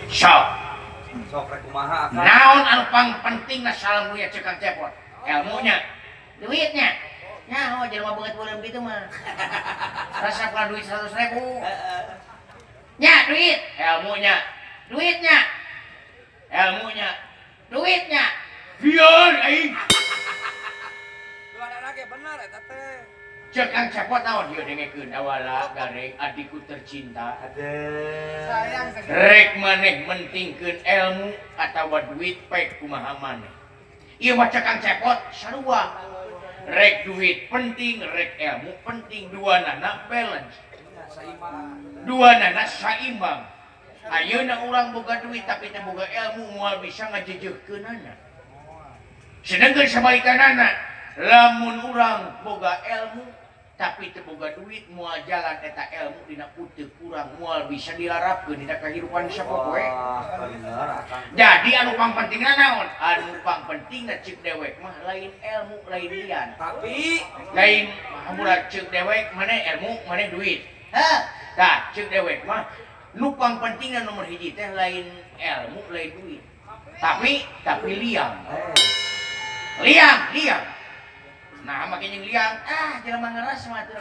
Sok. Sok rek kumaha akang. Naon anu pang penting na salam ya cekang cepot. Ilmunya, duitnya. Nyaho jelema beungeut beuleum kitu mah. Rasa pula duit 100.000. Nya duit, ilmunya. Duitnya. Ilmunya. Duitnya. Biar aing. Lu ada ge bener eta teh. Cekang cepot naon ieu dengekeun awala gareng adikku tercinta. Sayang Rek maneh mentingkeun ilmu atawa duit pek kumaha maneh. Ieu mah cekang cepot sarua. Rek duit penting, rek ilmu penting, duanana balance. Duanana saimbang. Ayeuna urang boga duit tapi teu boga ilmu moal bisa ngajejeuhkeunana. Sedengkeun sabalikanana, lamun urang boga ilmu tapi teu boga duit moal jalan eta ilmu dina uteuk urang moal bisa dilarapkeun dina kahirupan sapopoe. Jadi anu pang pentingna naon? Anu pang pentingna ceuk dewek mah lain ilmu lain lian. Tapi Lain hamulah ceuk dewek maneh ilmu maneh duit. Hah? Tah ceuk dewek mah nu pang pentingna nomor hiji teh lain ilmu lain duit. Tapi liang. Liang. Nah makin yang liang, jelema ngeras mah teu.